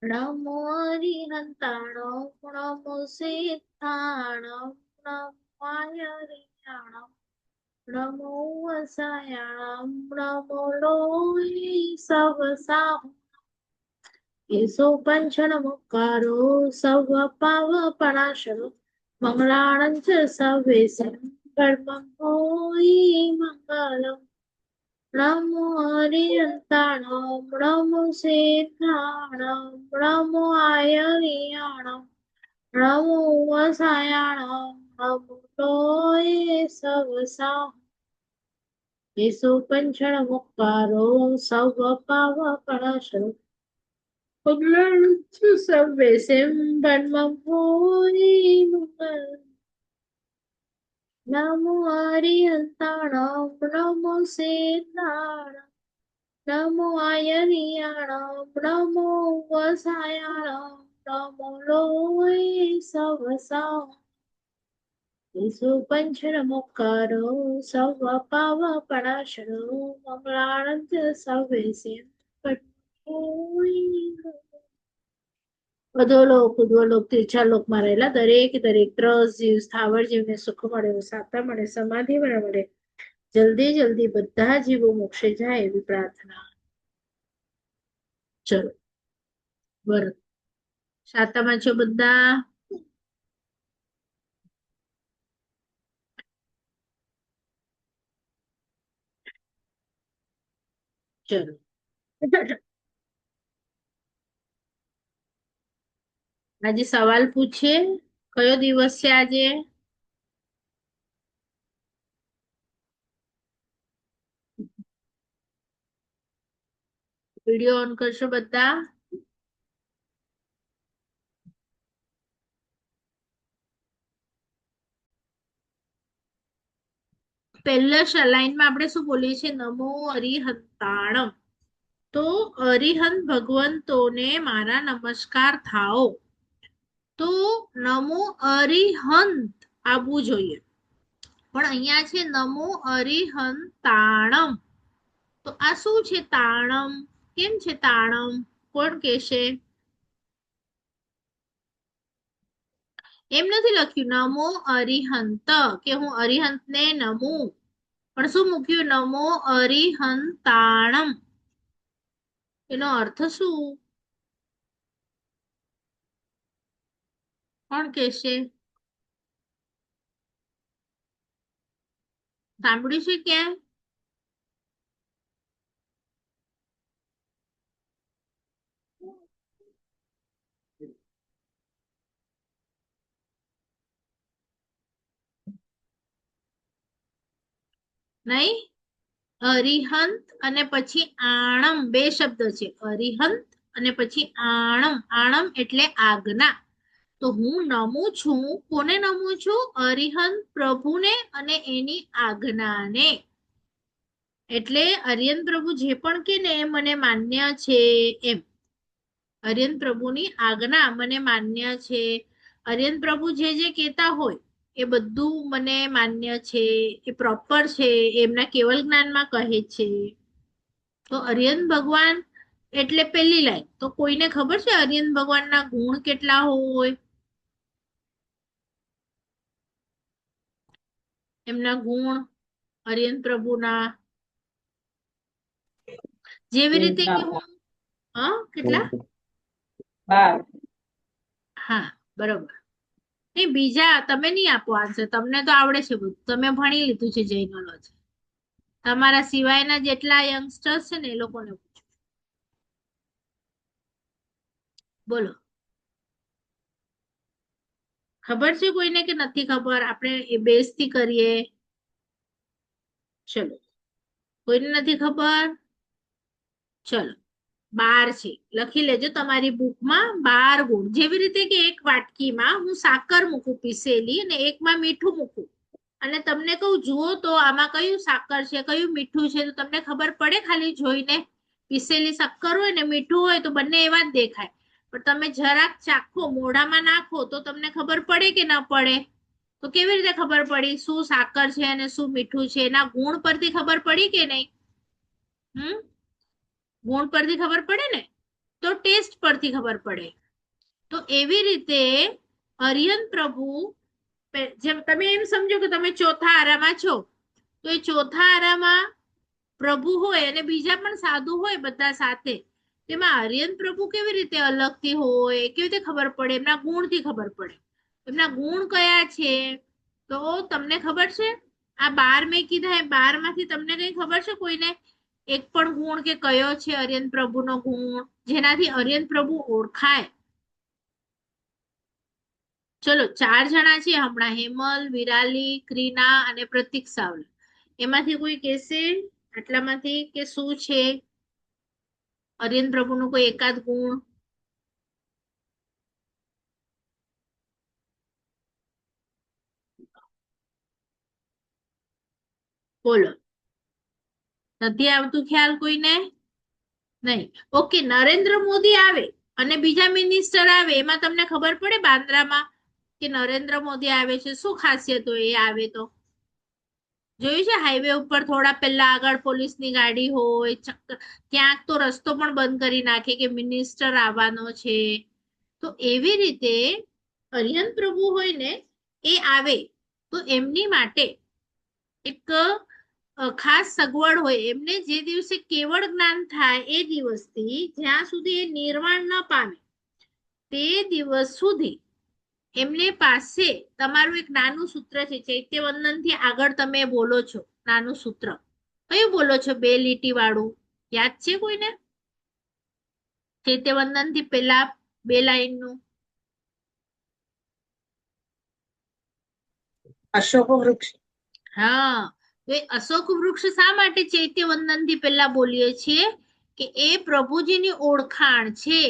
નમો હરિહંતાણમ નમો સિદ્ધાણમ નમો હરિયાણમ નમો વસાયાણમ નમો લોહી સવસા એસો પંચણ મુકારો સવ પાવ પણાશરો મંગળાણં ચ સવેસં કર્મં હોય મંગલમ નમો હરિહંતાણમ નમો સિદ્ધાણમ નમો આયરિયાણમ નમો વસાયાણમ નમો લોહી સવસા એસો પંચણ મુકારો સવ પાવ પણાશરો સવેસં કર્મં હોય મંગલમ નમો હરિહંતાણમ નમો સિદ્ધાણમ નમો આયરિયાણમ નમો વસાયાણમ નમો લોહી સવસા એસો પંચર મુકારો સવ પાવ પણાશરો મંગળાણં ચ સવેસં અધોલોક ઉદ્વલોક ત્રીજા માં રહેલા દરેક ત્રસ જીવ સ્થાવર જીવને સુખ મળે સાતા મળે સમાધિ મળે જલ્દી જલ્દી બધા જીવો મોક્ષે જાય એવી પ્રાર્થના. ચલો બરાબર સાતામાં છો બધા? ચલો આજે સવાલ પૂછીએ. કયો દિવસ છે આજે? વિડીયો ઓન કરશો બધા? પહેલા લાઈનમાં આપણે શું બોલીએ છીએ? નમો અરિહંતાણમ. તો અરિહંત ભગવંતોને મારા નમસ્કાર થાઓ. તો નમો અરિહંત આવવું જોઈએ, પણ અહીંયા છે નમો અરિહંતાણમ. તો આ શું છે? તાણમ. કેમ છે તાણમ? કોણ કહેશે? એમ નથી લખ્યું નમો અરિહંત કે હું અરિહંતને નમું, પણ શું મૂક્યું? નમો અરિહંતાણમ. એનો અર્થ શું? કોણ કહેશે? સાંભળ્યું છે ક્યાં? નહીં? અરિહંત અને પછી આણમ બે શબ્દ છે. અરિહંત અને પછી આણમ. આણમ એટલે આજ્ઞા. તો હું નમું છું. કોને નમું છું? અરિહંત પ્રભુને અને એની આજ્ઞાને. એટલે અરિહંત પ્રભુ જે પણ કે ને એ મને માન્ય છે એમ. અરિહંત પ્રભુની આજ્ઞા મને માન્ય છે. અરિહંત પ્રભુ જે જે કહેતા હોય એ બધું મને માન્ય છે, એ પ્રોપર છે, એમના કેવલ જ્ઞાનમાં કહે છે. તો અરિહંત ભગવાન એટલે પેલી લાઈન. તો કોઈને ખબર છે અરિહંત ભગવાનના ગુણ કેટલા હોય? એમના ગુણ અરિહંત પ્રભુના જેવી રીતે કે હું કેટલા? 12. હા બરોબર. નહીં બીજા તમે નહીં આપો આન્સર, તમને તો આવડે છે બધું, તમે ભણી લીધું છે જૈનોલોજી. તમારા સિવાયના જેટલા યંગસ્ટર્સ છે ને એ લોકોને પૂછો. બોલો, ખબર છે કોઈને કે નથી ખબર? આપણે એ બેઝથી કરીએ. ચલો, કોઈને નથી ખબર? ચલો 12 છે, લખી લેજો તમારી બુકમાં. 12 ગુણ. જેવી રીતે કે એક વાટકીમાં હું સાકર મૂકું પીસેલી અને એકમાં મીઠું મૂકું, અને તમને કહું જુઓ તો આમાં કયું સાકર છે કયું મીઠું છે, તો તમને ખબર પડે ખાલી જોઈને? પીસેલી શક્કર હોય ને મીઠું હોય તો બંને એવા જ દેખાય, પણ તમે જરાક ચાખો, મોઢામાં નાખો તો તમને ખબર પડે કે ના પડે? તો કેવી રીતે ખબર પડી શું સાકર છે અને શું મીઠું છે? એના ગુણ પરથી ખબર પડી કે નહીં? ગુણ પરથી ખબર પડે ને? તો ટેસ્ટ પરથી ખબર પડે. તો એવી રીતે અરિહંત પ્રભુ, જેમ તમે એમ સમજો કે તમે ચોથા આરામાં છો, તો એ ચોથા આરામાં પ્રભુ હોય અને બીજા પણ સાધુ હોય બધા સાથે, તેમાં આર્યન પ્રભુ કેવી રીતે અલગથી હોય, કેવી રીતે ખબર પડે? એમના ગુણથી ખબર પડે. એમના ગુણ કયા છે? તો તમને ખબર છે? આ 12 મેં કીધા, એ 12 માંથી તમને કઈ ખબર છે કોઈને એક પણ ગુણ કે કયો છે આર્યન પ્રભુનો ગુણ જેનાથી આર્યન પ્રભુ ઓળખાય? ચલો 4 જણા છે હમણાં, હેમલ, વિરાલી, ક્રીના અને પ્રતીક સાવલા. એમાંથી કોઈ કહેશે આટલામાંથી કે શું છે આર્યન પ્રભુનો કોઈ એકાદ ગુણ? બોલો. નથી આવતું ખ્યાલ કોઈને? નહીં. ઓકે, નરેન્દ્ર મોદી આવે અને બીજા મિનિસ્ટર આવે, એમાં તમને ખબર પડે બાંદ્રામાં કે નરેન્દ્ર મોદી આવે છે, શું ખાસિયત હોય એ આવે તો? જોયું છે હાઈવે ઉપર થોડા પહેલા આગળ પોલીસની ગાડી હોય, ક્યાંક તો રસ્તો પણ બંધ કરી નાખે કે મિનિસ્ટર આવવાનો છે. તો એવી રીતે અરિહંત પ્રભુ હોય ને, એ આવે તો એમની માટે એક ખાસ સગવડ હોય. એમને જે દિવસે કેવળ જ્ઞાન થાય એ દિવસથી જ્યાં સુધી એ નિર્વાણ ન પામે તે દિવસ સુધી એમને પાસે તમારું એક નાનું સૂત્ર છે, ચૈત્યવંદન થી આગળ તમે બોલો છો નાનું સૂત્ર, કયું બોલો છો? 2 લીટી વાળું યાદ છે કોઈને? ચૈત્યવંદન થી પેલા 2 લાઈન નું. અશોક વૃક્ષ. હા, તો એ અશોક વૃક્ષ શા માટે ચૈત્યવંદન થી પહેલા બોલીએ છીએ? કે એ પ્રભુજીની ઓળખાણ છે.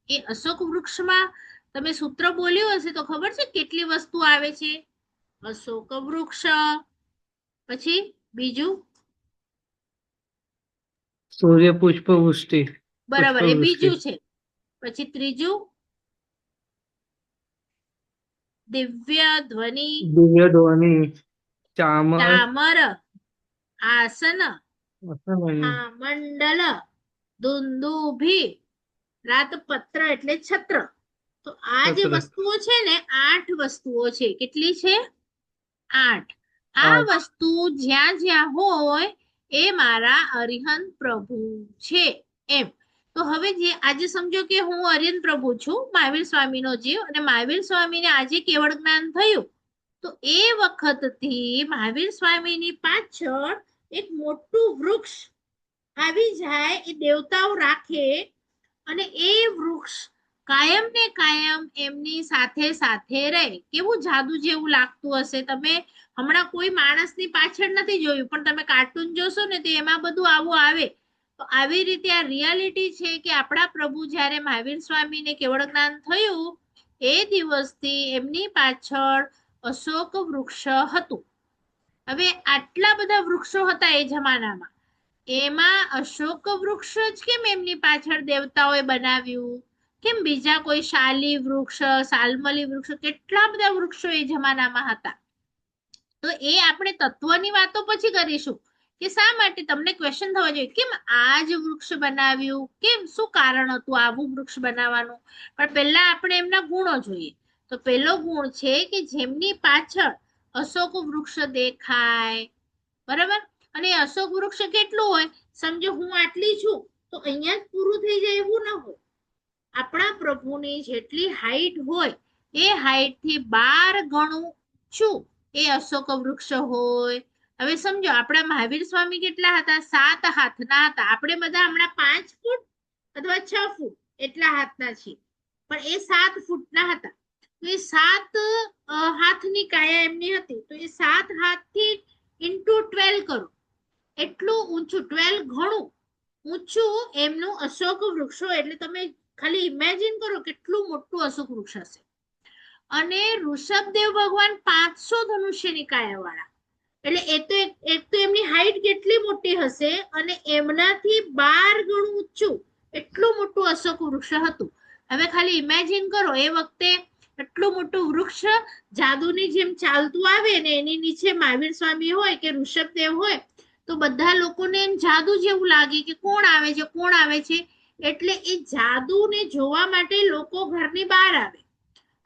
એ અશોક વૃક્ષમાં તમે સૂત્ર બોલ્યું હશે તો ખબર છે કેટલી વસ્તુ આવે છે? અશોક વૃક્ષ, પછી બીજું સૂર્ય પુષ્પ વૃષ્ટિ. બરાબર, એ બીજું છે. પછી ત્રીજું દિવ્ય ધ્વનિ, દિવ્ય ધ્વનિ, ચામર, ચામર, આસન, આસન, મંડલ, દુંદુભી, રાતપત્ર એટલે છત્ર. તો આ જે છત્ર. વસ્તુઓ છે ને, 8 વસ્તુઓ છે. કેટલી છે? 8. આ વસ્તુ જ્યાં જ્યાં હોય એ મારા અરિહંત પ્રભુ છે એમ. તો હવે જે આજે સમજો કે હું અરિહંત પ્રભુ છું, મહાવીર સ્વામીનો જીવ, અને મહાવીર સ્વામીને આજે કેવળ જ્ઞાન થયું, તો એ વખતથી મહાવીર સ્વામીની પાછળ એક મોટું વૃક્ષ આવી જાય, એ દેવતાઓ રાખે, અને એ વૃક્ષ કાયમ ને કાયમ એમની સાથે સાથે રહે. કેવું જાદુ જેવું લાગતું હશે. તમે હમણાં કોઈ માણસની પાછળ નથી જોયું, પણ તમે કાર્ટૂન જોશો ને તો એમાં બધું આવું આવે. તો આવી રીતે આ રિયાલિટી છે કે આપણા પ્રભુ જ્યારે મહાવીર સ્વામીને કેવળ જ્ઞાન થયું એ દિવસથી એમની પાછળ અશોક વૃક્ષ હતું. હવે આટલા બધા વૃક્ષો હતા એ જમાનામાં, એમાં અશોક વૃક્ષ જ કેમ એમની પાછળ દેવતાઓએ બનાવ્યું? કેમ બીજા કોઈ શાલી વૃક્ષ, સાલમલી વૃક્ષ, કેટલા બધા વૃક્ષો એ જમાનામાં હતા. તો એ આપણે તત્વની વાતો પછી કરીશું કે શા માટે. તમને ક્વેશ્ચન થવા જોઈએ કેમ આ જ વૃક્ષ બનાવ્યું, કેમ, શું કારણ હતું આવું વૃક્ષ બનાવવાનું? પણ પહેલા આપણે એમના ગુણો જોઈએ. તો પહેલો ગુણ છે કે જેમની પાછળ અશોક વૃક્ષ દેખાય, બરાબર. અને અશોક વૃક્ષ કેટલું હોય? સમજો હું આટલી છું તો અહીંયા જ પૂરું થઈ જાય એવું ન હોય. આપણા પ્રભુની જેટલી હાઈટ હોય એ હાઈટ થી 12 ગણું ઊંચું એ અશોક વૃક્ષ હોય. હવે સમજો આપણા મહાવીર સ્વામી કેટલા હતા? 7 હાથના હતા. આપણે બધા હમણાં 5 ફૂટ અથવા 6 ફૂટ એટલા હાથના છીએ, પણ એ 7 ફૂટના હતા. તો એ 7 હાથની કાયા એમની હતી. તો એ 7 હાથથી ઇન્ટુ 12 કરો, એટલું ઊંચું, 12 ઘણું ઊંચું એમનું અશોક વૃક્ષો. એટલે તમે ખાલી ઇમેજિન કરો કેટલું મોટું અશોક વૃક્ષ હશે. અને ઋષભદેવ ભગવાન 500 ધનુષ્યની કાયા વાળા, એટલે એક તો એમની હાઈટ કેટલી મોટી હશે, અને એમનાથી 12 ગણું ઊંચું એટલું મોટું અશોક વૃક્ષ હતું. હવે ખાલી ઇમેજિન કરો એ વખતે એટલું મોટું વૃક્ષ જાદુની જેમ ચાલતું આવે ને એની નીચે મહાવીર સ્વામી હોય કે ઋષભદેવ હોય, તો બધા લોકોને એમ જાદુ જેવું લાગે કે કોણ આવે છે, કોણ આવે છે. એટલે એ જાદુને જોવા માટે લોકો ઘરની બહાર આવે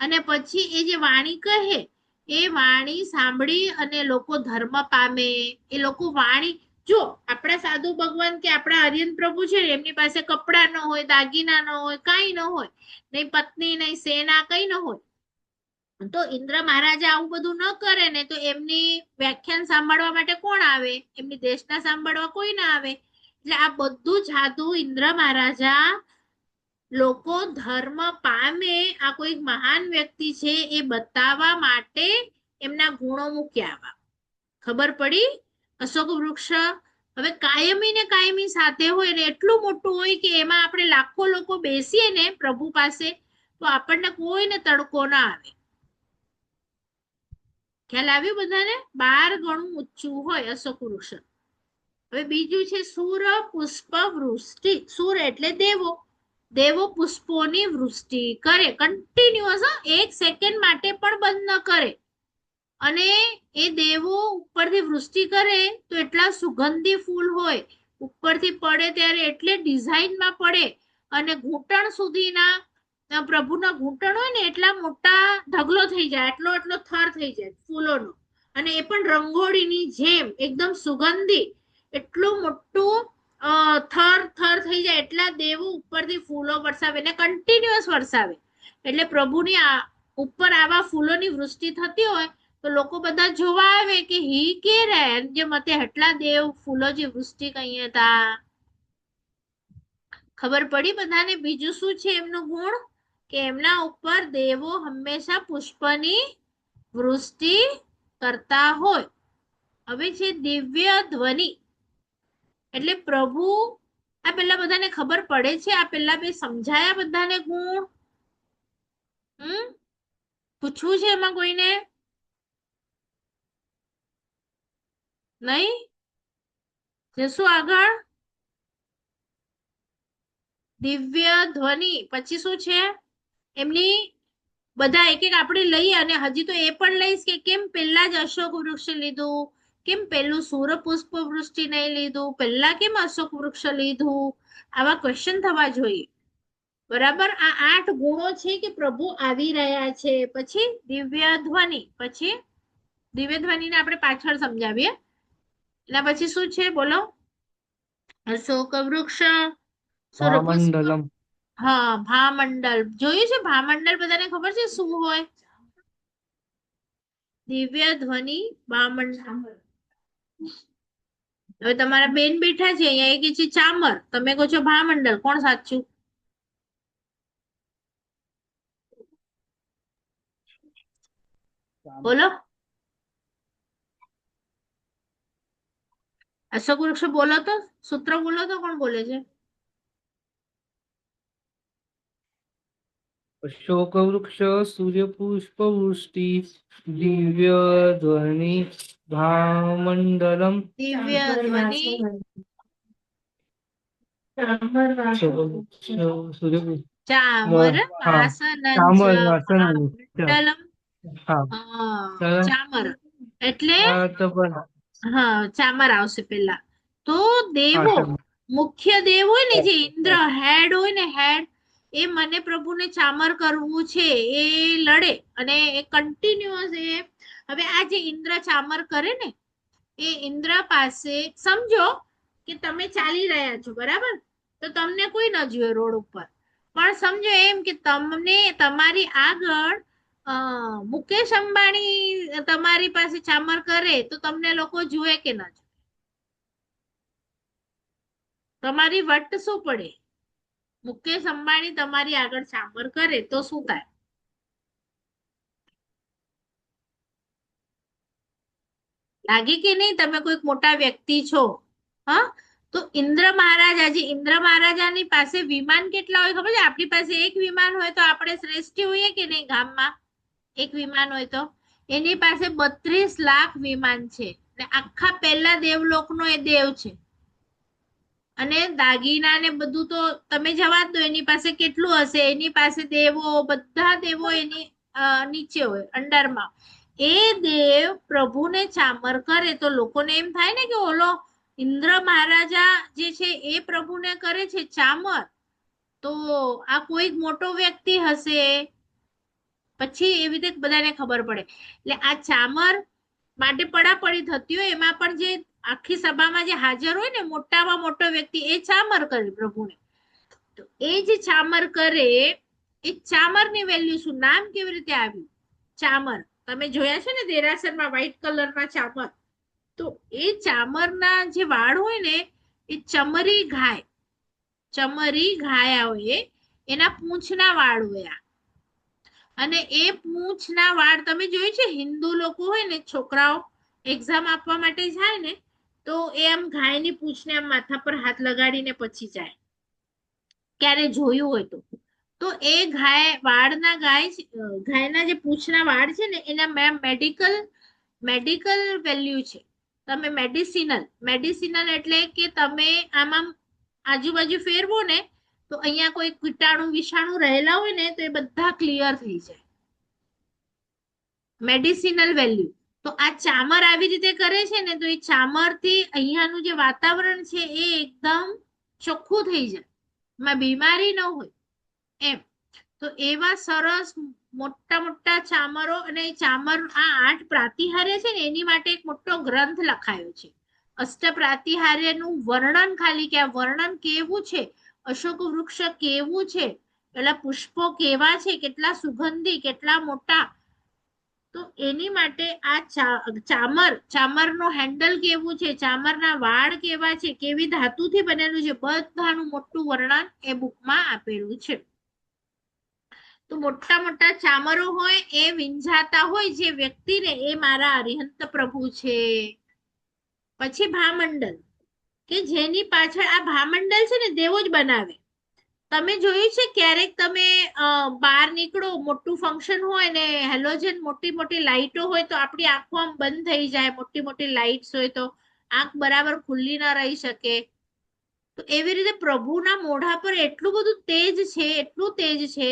અને પછી એ જે વાણી કહે એ વાણી સાંભળી અને લોકો ધર્મ પામે. એ લોકો વાણી જો આપણા સાધુ ભગવાન કે આપણા આર્યન પ્રભુ છે એમની પાસે કપડા ન હોય, દાગીના ન હોય, કાંઈ ન હોય, નહીં પત્ની નહીં સેના કઈ ન હોય, તો ઇન્દ્ર મહારાજા આવું બધું ન કરે ને તો એમની વ્યાખ્યાન સાંભળવા માટે કોણ આવે? એમની દેશના સાંભળવા કોઈ ના આવે. એટલે આ બધું જાદુ ઇન્દ્ર મહારાજા લોકો ધર્મ પામે, આ કોઈ મહાન વ્યક્તિ છે એ બતાવવા માટે એમના ગુણો મૂક્યા. ખબર પડી? અશોક વૃક્ષ હવે કાયમી ને કાયમી સાથે હોય ને એટલું મોટું હોય કે એમાં આપણે લાખો લોકો બેસીએ ને પ્રભુ પાસે તો આપણને કોઈને તડકો ના આવે. ખ્યાલ આવ્યું બધાને? 12 ગણું ઊંચું હોય અશોક વૃક્ષ. હવે બીજું છે સુર પુષ્પ વૃષ્ટિ. સુર એટલે દેવો. દેવો પુષ્પોની વૃષ્ટિ કરે કન્ટિન્યુઅસ, 1 સેકન્ડ માટે પણ બંધ ન કરે. અને એ દેવો ઉપરથી વૃષ્ટિ કરે તો એટલા સુગંધી ફૂલ હોય, ઉપરથી પડે ત્યારે એટલે ડિઝાઇનમાં પડે અને ઘૂંટણ સુધીના પ્રભુના ઘૂંટણ હોય ને એટલા મોટા ઢગલો થઈ જાય, એટલો એટલો થર થઈ જાય ફૂલોનો, અને એ પણ રંગોળીની જેમ એકદમ સુગંધી, એટલું મોટું થર થર થઈ જાય. એટલા દેવો ઉપરથી ફૂલો વરસાવે ને કન્ટિન્યુઅસ વરસાવે. એટલે પ્રભુની ઉપર આવા ફૂલોની વૃષ્ટિ થતી હોય તો લોકો બધા જોવા આવે કે હી કે રે જે મતે હટલા દેવ ફૂલોજી વૃષ્ટિ કહીએ હતા. ખબર પડી બધાને? બીજું શું છે એમનું ગુણ? કે એમના ઉપર દેવો હંમેશા પુષ્પની વૃષ્ટિ કરતા હોય. હવે છે દિવ્ય ધ્વનિ. એટલે પ્રભુ આ પેલા બધાને ખબર પડે છે? આ પેલા બે સમજાયા બધાને ગુણ? પૂછવું છે એમાં કોઈને? નહીં? જશું આગળ. દિવ્ય ધ્વનિ પછી શું છે એમની? બધા એક એક આપણે લઈએ અને હજી તો એ પણ લઈશ કે કેમ પેલા જ અશોક વૃક્ષ લીધું, કેમ પેલું સૂર પુષ્પ વૃષ્ટિ નહીં લીધું, પેલા કેમ અશોક વૃક્ષ લીધું? આવા ક્વેશ્ચન થવા જોઈએ. બરાબર? આ 8 ગુણો છે કે પ્રભુ આવી રહ્યા છે. પછી દિવ્ય ધ્વનિ. પછી દિવ્ય ધ્વનિને આપણે પાછળ સમજાવીએ. એના પછી શું છે બોલો? અશોક વૃક્ષ, ભામંડલમ. હા ભામંડલ જોયું છે. ભામંડલ બધાને ખબર છે શું હોય? દિવ્ય ધ્વનિ ભામંડલ. હવે તમારા બેન બેઠા છે અહીંયા, એ કે છે ચામર, તમે કહો છો ભામંડલ. કોણ સાચું? બોલો. અશોક વૃક્ષ બોલો તો, સૂત્ર બોલો તો, કોણ બોલે છે? અશોક વૃક્ષ, સૂર્યપુષ્પ વૃષ્ટિ, દિવ્ય ધ્વનિ, ભામંડલમ. દિવ્ય ધ્વનિ સૂર્યપુષ્પ ચામર હા આસનં ચામર ચ વાસણ. ભામંડલમ. હા ચામર એટલે તો પણ હા ચામર આવશે પેલા. તો હા દેવો ચામર. મુખ્ય દેવ હોય ને જે ઇન્દ્ર હેડ હોય ને, હેડ, એ મને પ્રભુને ચામર કરવું છે એ લડે અને એ કન્ટિન્યુઅસ. એ હવે આ જે ઇન્દ્ર ચામર કરે ને એ ઇન્દ્ર પાસે સમજો કે તમે ચાલી રહ્યા છો, બરાબર? તો તમને કોઈ ન જુએ રોડ ઉપર, પણ સમજો એમ કે તમને તમારી આગળ મુકેશ અંબાણી તમારી પાસે ચામર કરે તો તમને લોકો જુએ કે ન જુએ? તમારી વટ શું પડે? મુકેશ અંબાણી તમારી આગળ ચામર કરે તો શું થાય? લાગે કે નહીં? તમે કોઈક મોટા વ્યક્તિ છો, હા? તો ઇન્દ્ર મહારાજ, આજે ઇન્દ્ર મહારાજાની પાસે વિમાન કેટલા હોય ખબર છે? આપણી પાસે એક વિમાન હોય તો આપણે શ્રેષ્ઠ હોઈએ કે નહીં? ગામમાં એક વિમાન હોય તો એની પાસે 32 લાખ વિમાન છે ને આખા પહેલા દેવલોકનો એ દેવ છે. અને દાગીના ને બધું તો તમે જવા દો, એની પાસે કેટલું હશે? એની પાસે દેવો, બધા દેવો એની નીચે હોય, અંડરમાં. એ દેવ પ્રભુને ચામર કરે તો લોકોને એમ થાય ને કે ઓલો ઇન્દ્ર મહારાજા જે છે એ પ્રભુને કરે છે ચામર, તો આ કોઈક મોટો વ્યક્તિ હશે. પછી એવી રીતે બધાને ખબર પડે. એટલે આ ચામર માટે પડાપડી થતી હોય, એમાં પણ જે આખી સભામાં જે હાજર હોય ને મોટામાં મોટો વ્યક્તિ એ ચામર કરે પ્રભુને. તો એ જે ચામર કરે એ ચામરની વેલ્યુ શું, નામ કેવી રીતે આવ્યું ચામર? તમે જોયા છે ને દેરાસરમાં વ્હાઈટ કલરના ચામર. તો એ ચામરના જે વાળ હોય ને એ ચમરી ઘાયા હોય, એના પૂંછના વાળ હોય આ. અને એ પૂંછના વાળ તમે જોયું છે, હિન્દુ લોકો હોય ને છોકરાઓ એક્ઝામ આપવા માટે જાય ને તો એ આમ ગાયની પૂંછને આમ માથા પર હાથ લગાડીને પછી જાય, ક્યારે જોયું હોય તો એ ગાયના જે પૂંછના વાળ છે ને એના મેડિકલ વેલ્યુ છે. તમે મેડિસિનલ એટલે કે તમે આમાં આજુબાજુ ફેરવો ને તો અહીંયા કોઈ કીટાણુ વિષાણુ રહેલા હોય ને તો એ બધા ક્લિયર થઈ જાય. Medicinal value. તો આ ચામર આવી રીતે કરે છે ને તો એ ચામરથી અહીંયાનું જે વાતાવરણ છે એ એકદમ ચોખ્ખું થઈ જાય, એમાં બીમારી ન હોય એમ. તો એવા સરસ મોટા મોટા ચામરો, અને ચામર આ 8 પ્રાતિહાર્ય છે ને એની માટે એક મોટો ગ્રંથ લખાયો છે, અષ્ટપ્રાતિહાર્યનું વર્ણન. ખાલી કે આ વર્ણન કેવું છે, અશોક વૃક્ષ કેવું છે, પેલા પુષ્પો કેવા છે, કેટલા સુગંધી, કેટલા મોટા. તો એની માટે આ ચામરનો હેન્ડલ કેવું છે, ચામરના વાળ કેવા છે, કેવી ધાતુથી બનેલું છે, બધાનું મોટું વર્ણન એ બુકમાં આપેલું છે. તો મોટા મોટા ચામરો હોય એ વિંજાતા હોય જે વ્યક્તિને, એ મારા અરિહંત પ્રભુ છે. પછી ભામંડલ, કે જેની પાછળ આ ભામંડલ છે ને દેવો જ બનાવે. તમે જોયું છે ક્યારેક તમે બહાર નીકળો, મોટું ફંક્શન હોય ને હેલોજન મોટી મોટી લાઈટો હોય તો આપણી આંખો આમ બંધ થઈ જાય, મોટી મોટી લાઈટ્સ હોય તો આંખ બરાબર ખુલ્લી ના રહી શકે. તો એવી રીતે પ્રભુના મોઢા પર એટલું બધું એટલું તેજ છે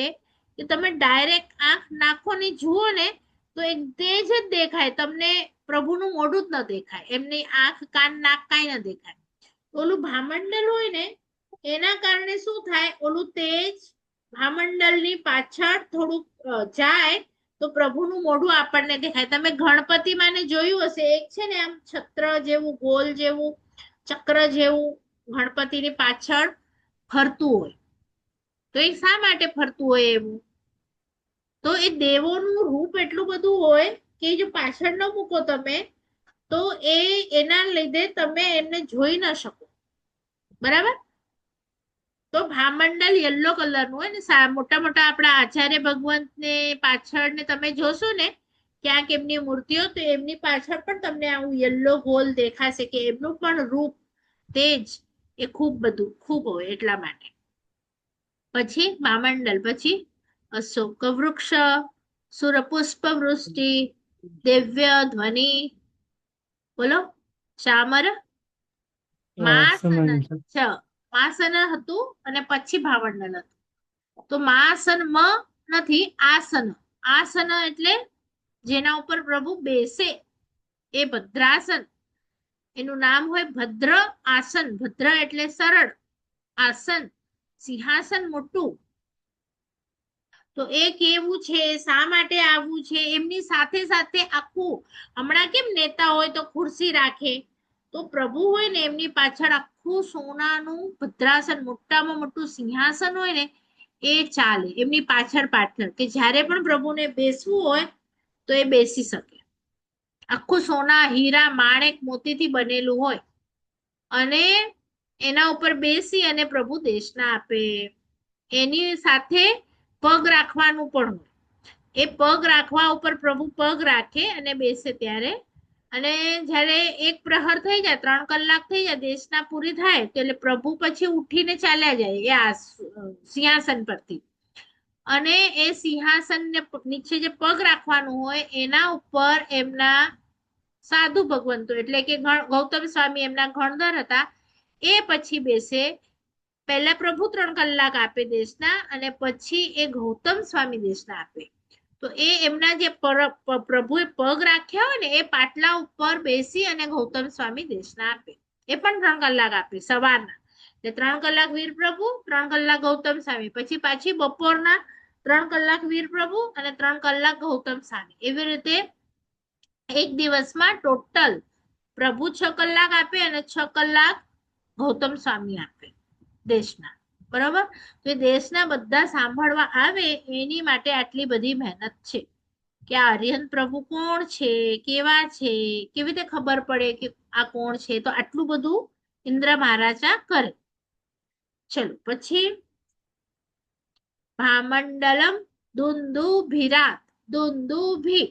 કે તમે ડાયરેક્ટ આંખ નાખો ને જુઓ ને તો એક તેજ જ દેખાય તમને, પ્રભુનું મોઢું જ ન દેખાય, એમની આંખ કાન નાક કાંઈ ન દેખાય. ઓલું ભામંડલ હોય ને એના કારણે શું થાય, ઓલું તેજ ભામંડલની પાછળ થોડુંક જાય તો પ્રભુનું મોઢું આપણને દેખાય. તમે ગણપતિમાં ને જોયું હશે, એક છે ને આમ છત્ર જેવું, ગોલ જેવું, ચક્ર જેવું ગણપતિની પાછળ ફરતું હોય. તો એ શા માટે ફરતું હોય એવું? તો એ દેવોનું રૂપ એટલું બધું હોય કે જો પાછળ ન મૂકો તમે તો એના લીધે તમે એમને જોઈ ન શકો. બરાબર? તો ભામંડલ યલો કલરનું હોય ને, મોટા મોટા આપણા આચાર્ય ભગવંતને પાછળ ને તમે જોશો ને ક્યાંક એમની મૂર્તિઓ, તો એમની પાછળ પણ તમને આવું યલો ગોલ દેખાશે કે એમનું પણ રૂપ તેજ એ ખૂબ હોય એટલા માટે. પછી ભામંડલ, પછી અશોક વૃક્ષ, સુરપુષ્પ વૃષ્ટિ, દિવ્ય ધ્વનિ, બોલો, ચામર, માસન હતું અને પછી ભામંડલ હતું. તો માસન નથી, આસન એટલે જેના ઉપર પ્રભુ બેસે એ ભદ્રાસન, એનું નામ હોય ભદ્ર આસન. ભદ્ર એટલે સરળ, આસન સિંહાસન મોટું. તો એ કેવું છે, શા માટે આવું છે, એમની સાથે સાથે આખું, હમણાં કેમ નેતા હોય તો ખુરશી રાખે, તો પ્રભુ હોય ને એમની પાછળ આખું સોનાનું ભદ્રાસન, મોટામાં મોટું સિંહાસન હોય ને એ ચાલે એમની પાછળ કે જ્યારે પણ પ્રભુને બેસવું હોય તો એ બેસી શકે. આખું સોના, હીરા, માણેક, મોતીથી બનેલું હોય અને એના ઉપર બેસી અને પ્રભુ દેશના આપે. એની સાથે પગ રાખવાનું પણ હોય, એ પગ રાખવા ઉપર પ્રભુ પગ રાખે અને બેસે ત્યારે. અને જ્યારે 1 પ્રહર થઈ જાય, 3 કલાક થઈ જાય, દેશના પૂરી થાય એટલે પ્રભુ પછી ઉઠીને ચાલ્યા જાય એ સિંહાસન પરથી. અને એ સિંહાસન ને નીચે જે પગ રાખવાનું હોય એના ઉપર એમના સાધુ ભગવંતો એટલે કે ગૌતમ સ્વામી એમના ગણધર હતા, એ પછી બેસે. પહેલા પ્રભુ 3 કલાક આપે દેશના અને પછી એ ગૌતમ સ્વામી દેશના આપે. તો એ એમના જે પ્રભુએ પગ રાખ્યા હોય ને એ પાટલા ઉપર બેસી અને ગૌતમ સ્વામી દેશના આપે. એ પણ 3 કલાક આપે સવારના. એટલે 3 કલાક વીર પ્રભુ, 3 કલાક ગૌતમ સ્વામી, પછી પાછી બપોરના 3 કલાક વીર પ્રભુ અને 3 કલાક ગૌતમ સ્વામી. એવી રીતે એક દિવસમાં ટોટલ પ્રભુ 6 કલાક આપે અને 6 કલાક ગૌતમ સ્વામી આપે દેશના. બરોબર? તો એ દેશના બધા સાંભળવા આવે એની માટે આટલી બધી મહેનત છે કે આ અરિહંત પ્રભુ કોણ છે, કેવા છે, કેવી રીતે ખબર પડે કે આ કોણ છે. તો આટલું બધું ઇન્દ્ર મહારાજા કરે. ચલો પછી ભામંડલમ દુંદુભિરાત. દુંદુભી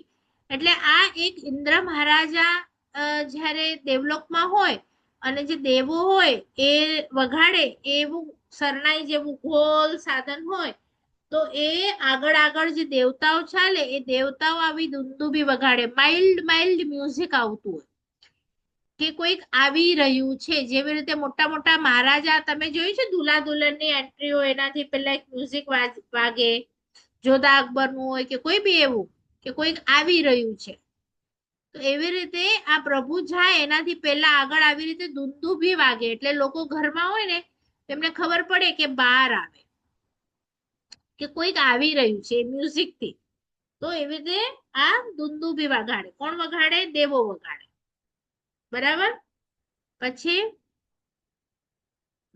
એટલે આ એક ઇન્દ્ર મહારાજા જ્યારે દેવલોકમાં હોય અને જે દેવો હોય એ વગાડે એવું શરણાઈ જેવું ગોલ સાધન હોય, તો એ આગળ આગળ જે દેવતાઓ ચાલે એ દેવતાઓ આવી દુંદુભી વગાડે. માઇલ્ડ માઇલ્ડ મ્યુઝિક આવતું હોય કે કોઈક આવી રહ્યું છે. જેવી રીતે મોટા મોટા મહારાજા તમે જોયું છે દુલ્હા દુલ્હનની એન્ટ્રીઓ, એનાથી પહેલા એક મ્યુઝિક વાગે. જોધા અકબરનું હોય કે કોઈ બી એવું કે કોઈક આવી રહ્યું છે, તો એવી રીતે આ પ્રભુ જાય એનાથી પહેલા આગળ આવી રીતે દુંદુભી વાગે એટલે લોકો ઘરમાં હોય ને તેમને ખબર પડે કે બહાર આવે કે કોઈક આવી રહ્યું છે મ્યુઝિક થી. તો એવી રીતે આ દુંદુભી વગાડે. કોણ વગાડે? દેવો વગાડે. બરાબર? પછી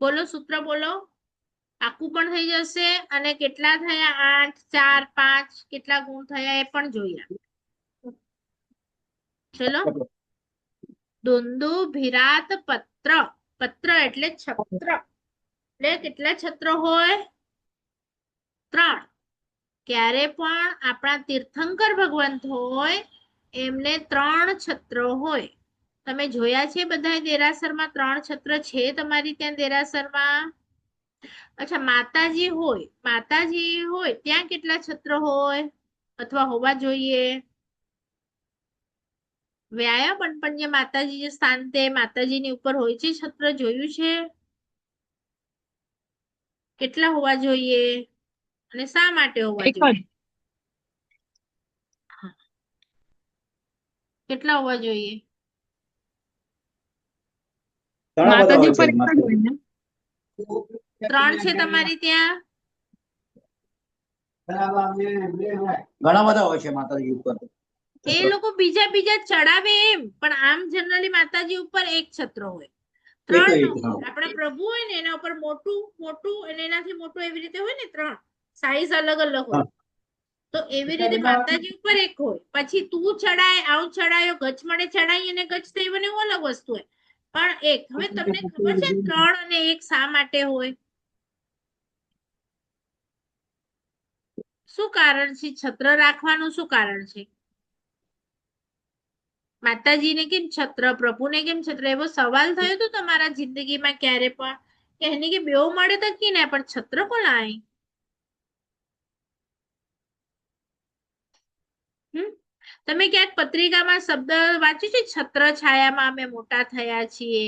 બોલો, સૂત્ર બોલો. આખું પણ થઈ જશે અને કેટલા થયા? 8, 4, 5 કેટલા ગુણ થયા એ પણ જોઈએ. ચલો. દુંદુભિરાત પત્ર. પત્ર એટલે છત્ર. એટલે કેટલા છત્ર હોય? 3. ક્યારે પણ આપણા તીર્થંકર ભગવંત હોય એમને 3 છત્ર હોય. તમે જોયા છે બધા દેરાસરમાં 3 છત્ર છે તમારી ત્યાં દેરાસરમાં? અચ્છા, માતાજી હોય ત્યાં કેટલા છત્ર હોય અથવા હોવા જોઈએ? વ્યાયા પણ જે માતાજી જે સ્થાન તે માતાજીની ઉપર હોય છે છત્ર, જોયું છે? કેટલા હોવા જોઈએ અને શા માટે હોવા જોઈએ? કેટલા હોવા જોઈએ? માતાજી પર 3 છે તમારી ત્યાં? ઘણા બધા હોય છે માતાજી ઉપર. એ લોકો બીજા બીજા ચડાવે એમ, પણ આમ જનરલી માતાજી ઉપર એક છત્ર હોય. 3 ન હોય. આપણા પ્રભુ હોય ને એના ઉપર મોટું મોટું અને એનાથી મોટું એવી રીતે હોય ને 3 સાઈઝ અલગ અલગ હોય. તો એવી રીતે માતાજી ઉપર એક હોય. પછી તું ચડાય, આવું ચડાયો, ગચ મળે ચડાઈ અને ગચ થઈ બને એવું અલગ વસ્તુ હોય. પણ એક. હવે તમને ખબર છે 3 અને 1 શા માટે હોય? શું કારણ છે? છત્ર રાખવાનું શું કારણ છે? માતાજીને કેમ છત્ર, પ્રભુને કેમ છત્ર? એવો સવાલ થયો તો તમારા જિંદગીમાં ક્યારે પણ કે એની કે બેવ મળે તો કી ને પણ છત્ર કોણ લાય? તમે ક્યાંક પત્રિકામાં શબ્દ વાંચ્યું છે છત્ર છાયામાં અમે મોટા થયા છીએ,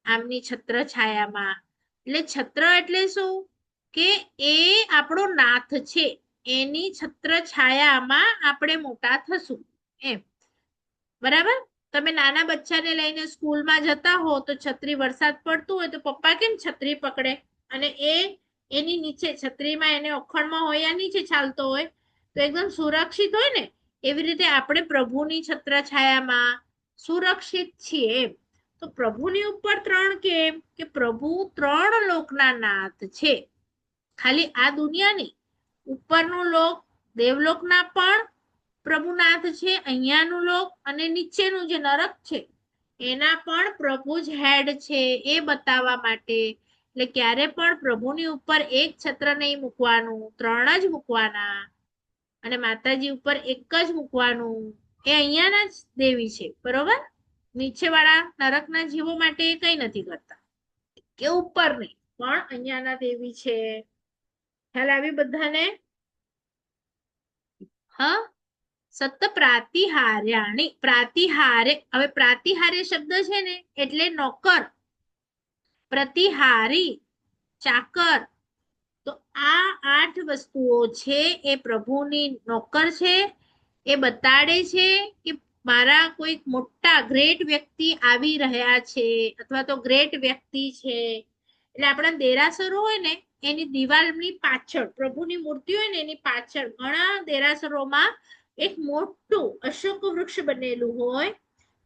આમની છત્ર છાયામાં? એટલે છત્ર એટલે શું કે એ આપણો નાથ છે, એની છત્ર છાયામાં આપણે મોટા થશું એમ. બરાબર? તમે નાના બચ્ચાને લઈને સ્કૂલમાં જતા હો તો છત્રી, વરસાદ પડતું હોય તો પપ્પા કેમ છત્રી પકડે અને એની નીચે છત્રીમાં એને ઓખણમાં હોય યા નીચે ચાલતો હોય તો એકદમ સુરક્ષિત હોય ને, એવી રીતે આપણે પ્રભુની છત્ર છાયામાં સુરક્ષિત છીએ એમ. તો પ્રભુની ઉપર 3 કેમ? કે પ્રભુ 3 લોકના નાથ છે. ખાલી આ દુનિયાની ઉપરનું લોક દેવલોકના પણ પ્રભુનાથ છે, અહીંયાનું લોક અને નીચેનું જે નરક છે એના પણ પ્રભુ જ હેડ છે. એ બતાવવા માટે એટલે ક્યારે પણ પ્રભુની ઉપર એક છત્ર નહીં મૂકવાનું, 3 જ મૂકવાના અને માતાજી ઉપર એક જ મૂકવાનું. એ અહીંયાના જ દેવી છે. બરોબર? નીચેવાળા નરકના જીવો માટે કઈ નથી કરતા કે ઉપર નહીં, પણ અહીંયાના દેવી છે. ખ્યાલ આવી બધાને? હા. સત પ્રાતિહાર્યાણી. પ્રાતિહારે, હવે પ્રાતિહાર્ય શબ્દ છે ને એટલે નોકર, પ્રતિહારી ચાકર. તો આ 8 વસ્તુઓ છે એ પ્રભુની નોકર છે. એ બતાડે છે કે મારા કોઈ મોટા ગ્રેટ વ્યક્તિ આવી રહ્યા છે અથવા તો ગ્રેટ વ્યક્તિ છે. એટલે આપણા દેરાસરો હોય ને એની દિવાલની પાછળ પ્રભુની મૂર્તિ હોય ને એની પાછળ ઘણા દેરાસરોમાં એક મોટું અશોક વૃક્ષ બનેલું હોય,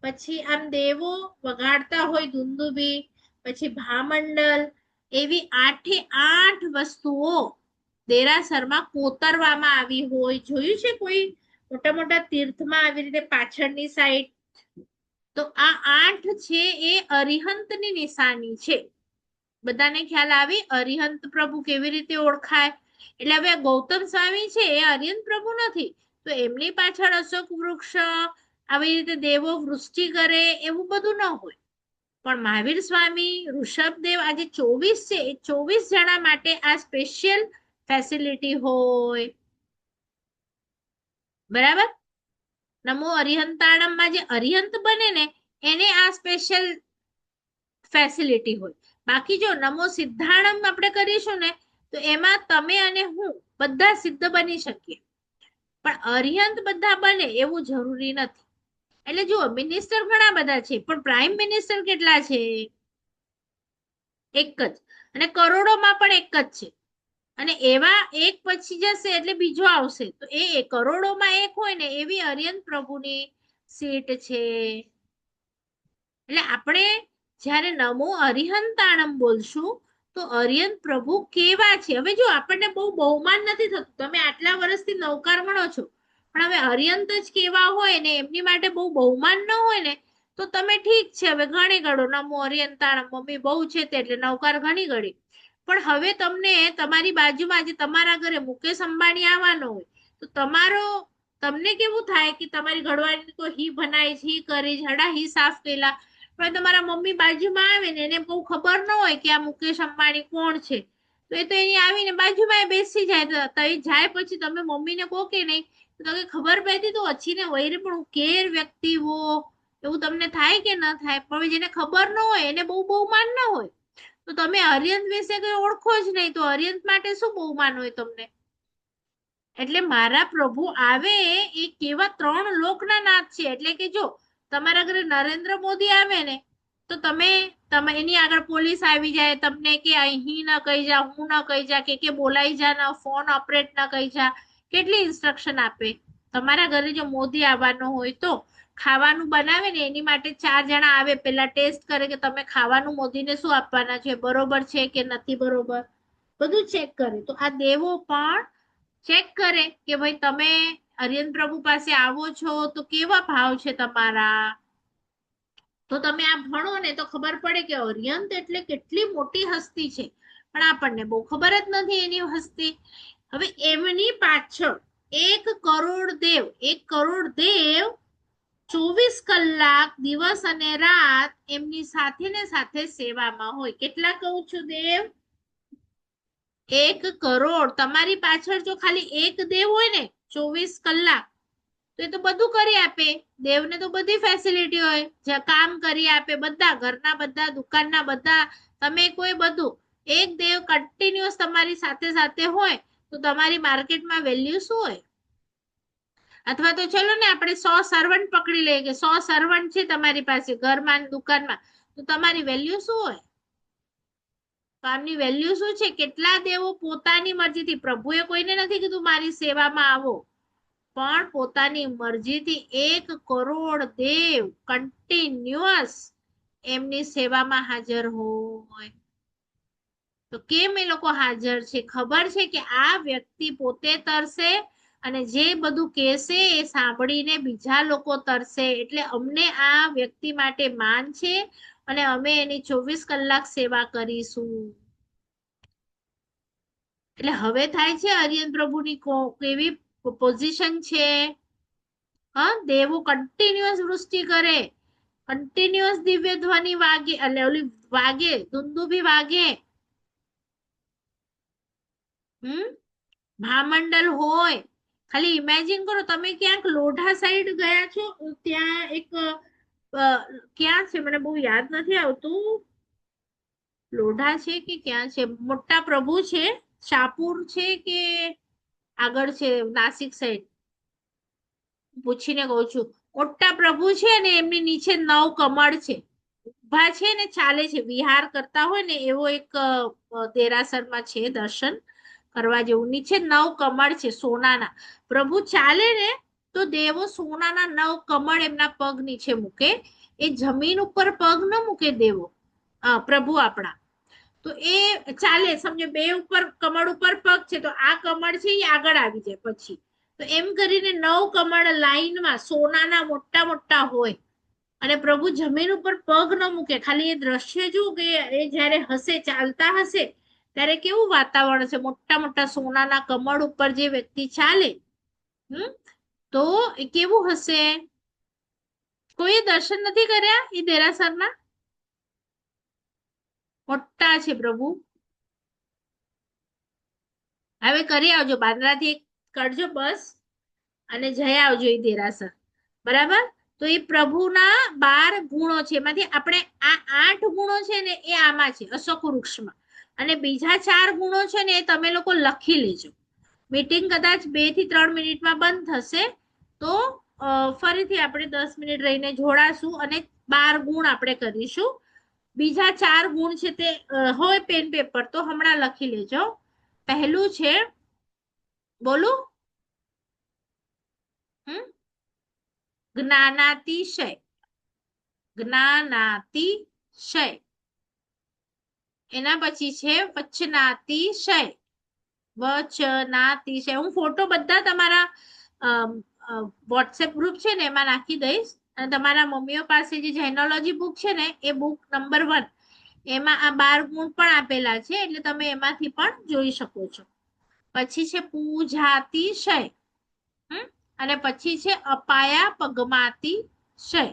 પછી આમ દેવો વગાડતા હોય દુંદુભી, પછી ભામંડલ, એવી 8 વસ્તુઓ દેરાસરમાં કોતરવામાં આવી હોય. જોયું છે કોઈ મોટા મોટા તીર્થમાં આવી રીતે પાછળની સાઈડ? તો આ 8 છે એ અરિહંતની નિશાની છે. બધાને ખ્યાલ આવી અરિહંત પ્રભુ કેવી રીતે ઓળખાય? એટલે હવે ગૌતમ સ્વામી છે એ અરિહંત પ્રભુ નથી, તો એમની પાછળ અશોક વૃક્ષ, આવી રીતે દેવો વૃષ્ટિ કરે એવું બધું ન હોય. પણ મહાવીર સ્વામી, ઋષભદેવ, આજે 24 છે એ 24 જણા માટે આ સ્પેશિયલ ફેસિલિટી હોય. બરાબર? નમો અરિહંતાણમમાં જે અરિહંત બને ને એને આ સ્પેશિયલ ફેસિલિટી હોય. બાકી જો નમો સિદ્ધાણમ આપણે કરીશું ને તો એમાં તમે અને હું બધા સિદ્ધ બની શકીએ, પણ અરિહંત બધા બને એવું જરૂરી નથી. એટલે જુઓ, મિનિસ્ટર ઘણા બધા છે પણ પ્રાઇમ મિનિસ્ટર કેટલા છે? એક જ, અને કરોડોમાં પણ એક જ છે. અને એવા એક પછી જશે એટલે બીજો આવશે, તો એ કરોડોમાં એક હોય ને એવી અરિહંત પ્રભુની સીટ છે. એટલે આપણે જ્યારે નમો અરિહંતાણમ બોલશું તો અરિહંત પ્રભુ કેવા છે? હવે જો આપણને બહુ બહુમાન નથી થતું, તમે આટલા વર્ષથી નવકાર ગણો છો, પણ હવે અરિહંત જ કેવા હોય ને એમની માટે બહુ બહુમાન ન હોય ને તો તમે ઠીક છે હવે ગણી ગણો નમો અરિહંતાણમ, મમ્મી બહુ છે તે એટલે નવકાર ઘણી ગણી. પણ હવે તમને તમારી બાજુમાં જે તમારા ઘરે મુકેશ અંબાણી આવવાનો હોય તો તમને કેવું થાય કે તમારી ઘરવાળી તો હી બનાય છે, હી કરી, હડા હી સાફ કેલા. પણ તમારા મમ્મી બાજુમાં આવે ને એને બહુ ખબર ન હોય કે આ મુકેશ અંબાણી કોણ છે, તો એ તો એની આવીને બાજુમાં બેસી જાય. તો એ જાય પછી તમે મમ્મીને કહો કે નહીં, તો તમે ખબર પડતી તો અછીને વૈરે પણ કેર વ્યક્તિ હો, એવું તમને થાય કે ન થાય? પણ જેને ખબર ન હોય એને બહુ બહુમાન ન હોય, તો તમે અરિહંત વિશે કઈ ઓળખો જ નહીં તો અરિહંત માટે શું બહુમાન હોય તમને? એટલે મારા પ્રભુ આવે એ કેવા 3 લોકના નાથ છે. એટલે કે જો તમારા ઘરે નરેન્દ્ર મોદી આવે ને તો તમે એની આગળ પોલીસ આવી જાય તમને કે અહીં ન કહી જા, હું ન કહી જા, કે બોલાઈ જા, ના ફોન ઓપરેટ ન કહી જા, કેટલી ઇન્સ્ટ્રક્શન આપે. તમારા ઘરે જો મોદી આવવાનો હોય તો ખાવાનું બનાવે ને એની માટે 4 જણા આવે, પેલા ટેસ્ટ કરે કે તમે ખાવાનું મોદીને શું આપવાના છે, બરોબર છે કે નથી બરોબર, બધું ચેક કરે. તો આ દેવો પણ ચેક કરે કે ભાઈ તમે અરિહંત પ્રભુ પાસે આવો છો તો કેવા ભાવ છે તમારા. તો તમે આ ભણો ને તો ખબર પડે કે અરિહંત એટલે કેટલી મોટી હસ્તી છે, પણ આપણને બહુ ખબર જ નથી એની હસ્તી. હવે એમની પાછળ 1 કરોડ દેવ 24 કલાક દિવસ અને રાત એમની સાથે ને સાથે સેવામાં હોય. કેટલા કહું છું દેવ? 1 કરોડ. તમારી પાછળ જો ખાલી 1 દેવ હોય ને 24 કલાક તો એ તો બધું કરી આપે. દેવને તો બધી ફેસિલિટી હોય, જે કામ કરી આપે, બધા ઘરના બધા, દુકાનના બધા, તમે કોઈ બધું. 1 દેવ કન્ટિન્યુઅસ તમારી સાથે સાથે હોય તો તમારી માર્કેટમાં વેલ્યુ શું હોય? અથવા તો ચલો ને આપણે 100 સર્વન્ટ પકડી લઈએ કે 100 સર્વન્ટ છે તમારી પાસે ઘરમાં દુકાનમાં, તો તમારી વેલ્યુ શું હોય? તો આમની વેલ્યુ શું છે? કેટલા દેવો પોતાની મરજીથી, પ્રભુએ કોઈને નથી કીધું મારી સેવામાં આવો, પણ પોતાની મરજીથી 1 કરોડ દેવ કન્ટિન્યુઅસ એમની સેવામાં હાજર હોય. તો કેમ એ લોકો હાજર છે? ખબર છે કે આ વ્યક્તિ પોતે તરસે અને જે બધું કહેશે એ સાંભળીને બીજા લોકો તરસે, એટલે અમને આ વ્યક્તિ માટે માન છે અને અમે એની 24 કલાક સેવા કરીશું. એટલે હવે થાય છે અરિહંત પ્રભુની કેવી પોઝિશન છે. હા, દેવો કન્ટિન્યુઅસ વૃષ્ટિ કરે, કન્ટિન્યુઅસ દિવ્ય ધ્વનિ વાગે, એટલે ઓલી વાગે, દુંદુભી વાગે, ભામંડલ હોય. ખાલી ઇમેજિન કરો, તમે ક્યાંક લોઢા સાઈડ ગયા છો, ત્યાં એક ક્યાં છે મને બહુ યાદ નથી આવતું, લોઢા છે કે ક્યાં છે, મોટા પ્રભુ છે, શાહપુર છે કે આગળ છે નાસિક સાઈડ, પૂછીને કહું છું. મોટા પ્રભુ છે ને એમની નીચે 9 કમળ છે. ઊભા છે ને ચાલે છે, વિહાર કરતા હોય ને એવો એક દેરાસરમાં છે દર્શન કરવા જેવું. નીચે 9 કમળ છે સોનાના. પ્રભુ ચાલે ને તો દેવો સોનાના 9 કમળ એમના પગ નીચે મૂકે. એ જમીન ઉપર પગ ન મૂકે દેવો, પ્રભુ આપણા. તો એ ચાલે, સમજો બે ઉપર કમળ ઉપર પગ છે તો આ કમળ છે એ આગળ આવી જાય પછી. તો એમ કરીને 9 કમળ લાઈનમાં સોનાના મોટા મોટા હોય અને પ્રભુ જમીન ઉપર પગ ન મૂકે. ખાલી એ દ્રશ્ય જો કે એ જ્યારે હશે, ચાલતા હશે ત્યારે કેવું વાતાવરણ છે, મોટા મોટા સોનાના કમળ ઉપર જે વ્યક્તિ ચાલે, તો એ કેવું હશે? કોઈ દર્શન નથી કર્યા એ દેરાસરના? મોટા છે પ્રભુ. હવે કરી આવજો, બાંદ્રાથી કરજો બસ અને જઈ આવજો એ દેરાસર, બરાબર? તો એ પ્રભુના 12 ગુણો છે, એમાંથી આપણે આ 8 ગુણો છે ને એ આમાં છે અશોક વૃક્ષમાં, અને બીજા 4 ગુણો છે ને એ તમે લોકો લખી લેજો. મીટિંગ કદાચ 2 થી 3 મિનિટમાં બંધ થશે, તો ફરીથી આપણે 10 મિનિટ રહીને જોડાશું અને 12 ગુણ આપણે કરીશું. બીજા 4 ગુણ છે તે હોય પેન પેપર તો હમણાં લખી લેજો. પહેલું છે, બોલું, જ્ઞાનાતિશય. જ્ઞાનાતિશય. એના પછી છે વચનાતિશય. વચનાતિશય. હું ફોટો બધા તમારા વોટ્સએપ ગ્રુપ છે ને એમાં નાખી દઈશ, અને તમારા મમ્મીઓ પાસે જે જેનોલોજી બુક છે ને એ બુક નંબર 1 એમાં આ 12 ગુણ પણ આપેલા છે, એટલે તમે એમાંથી પણ જોઈ શકો છો. પછી છે પૂજાતિશય, અને પછી છે અપાયા પગમાતિશય.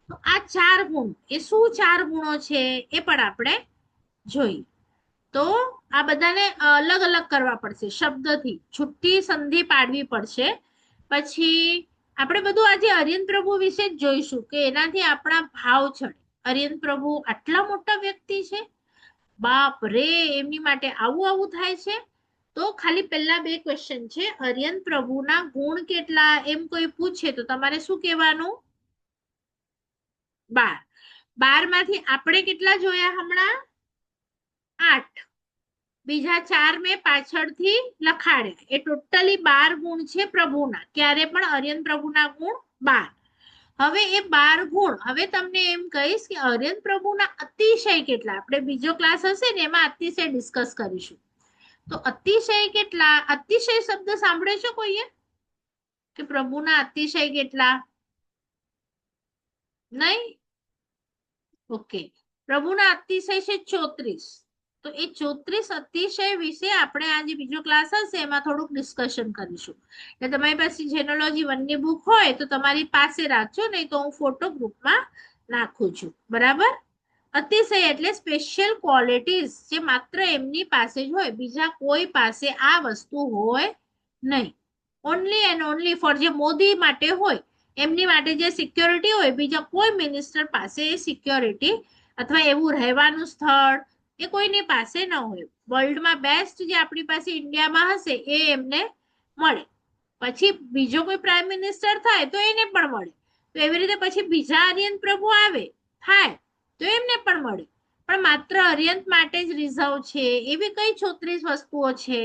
તો આ 4 ગુણ, એ શું 4 ગુણો છે એ પણ આપણે જોઈએ. તો આ બધાને અલગ અલગ કરવા પડશે, શબ્દથી છુટ્ટી સંધિ પાડવી પડશે. પછી આપણે બધું આજે અરિયન પ્રભુ વિશે જ જોઈશું કે એનાથી આપણા ભાવ ચડે. અરિયન પ્રભુ આટલા મોટા વ્યક્તિ છે, બાપ રે, એમની માટે આવું આવું થાય છે. તો ખાલી પહેલા 2 ક્વેશ્ચન છે. અરિયન પ્રભુના ગુણ કેટલા એમ કોઈ પૂછે તો તમારે શું કહેવાનું? 12. 12 માંથી આપણે કેટલા જોયા હમણાં? 8. બીજા 4 મેં પાછળથી લખાડ્યા. એ ટોટલી 12 ગુણ છે પ્રભુના. ક્યારે પણ અરિયન પ્રભુના ગુણ 12. હવે એ 12 ગુણ, હવે તમને એમ કહીશ કે અરિયન પ્રભુના અતિશય કેટલા. આપણે બીજો ક્લાસ હશે ને એમાં અતિશય ડિસ્કસ કરીશું. તો અતિશય કેટલા? અતિશય શબ્દ સાંભળ્યો છો કોઈએ કે પ્રભુના અતિશય કેટલા? નહીં? ઓકે. પ્રભુના અતિશય છે 34. તો એ 34 અતિશય વિશે આપણે આજે બીજો ક્લાસ હશે એમાં થોડુંક ડિસ્કશન કરીશું. એટલે તમારી પાસે જેનોલોજી 1 ની બુક હોય તો તમારી પાસે રાખજો, નહીં તો હું ફોટો ગ્રુપમાં નાખું છું, બરાબર? અતિશય એટલે સ્પેશિયલ ક્વોલિટીઝ જે માત્ર એમની પાસે જ હોય, બીજા કોઈ પાસે આ વસ્તુ હોય નહીં. ઓનલી એન્ડ ઓનલી ફોર, જે મોદી માટે હોય, એમની માટે જે સિક્યોરિટી હોય, બીજા કોઈ મિનિસ્ટર પાસે એ સિક્યોરિટી અથવા એવું રહેવાનું સ્થળ એ કોઈની પાસે ન હોય. વર્લ્ડમાં બેસ્ટ જે આપણી પાસે ઇન્ડિયામાં હશે એ એમને મળે. પછી બીજો કોઈ પ્રાઇમ મિનિસ્ટર થાય તો એને પણ મળે. તો એવી રીતે પછી બીજા આર્યન પ્રભુ આવે થાય તો એમને પણ મળે. પણ માત્ર અરિયંત માટે જ રિઝર્વ છે એવી કઈ 34 વસ્તુઓ છે?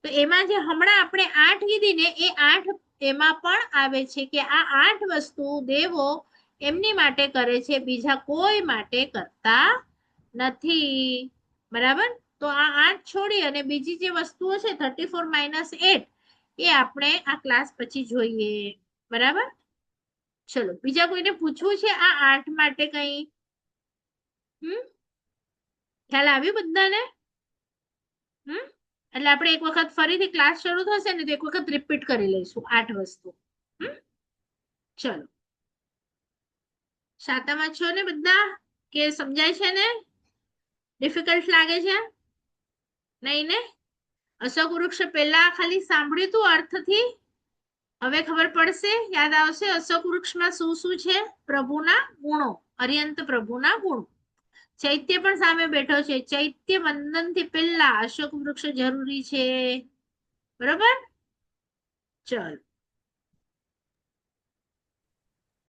તો એમાં જે હમણાં આપણે 8 કીધી ને એ 8 એમાં પણ આવે છે કે આ 8 વસ્તુ દેવો એમની માટે કરે છે, બીજા કોઈ માટે કરતા નથી, બરાબર? તો આ 8 છોડી અને બીજી જે વસ્તુઓ છે 34 - 8 એ આપણે આ ક્લાસ પછી જોઈએ, બરાબર? ચલો, બીજા કોઈને પૂછવું છે આ 8 માટે કઈ? ખ્યાલ આવ્યું બધાને? એટલે આપણે એક વખત ફરીથી ક્લાસ શરૂ થશે ને તો એક વખત રિપીટ કરી લઈશું 8 વસ્તુ. ચલો, શાતામાં છો ને બધા? કે સમજાય છે ને? ડિફિકલ્ટ લાગે છે? નહીં ને? અશોક વૃક્ષ પહેલા ખાલી સાંભળ્યું તું અર્થથી, હવે ખબર પડશે, યાદ આવશે અશોક વૃક્ષમાં શું શું છે? પ્રભુના ગુણો, અરિયંત પ્રભુના ગુણો. ચૈત્ય પણ સામે બેઠો છે. ચૈત્ય વંદન થી પહેલા અશોક વૃક્ષ જરૂરી છે, બરોબર? ચલ.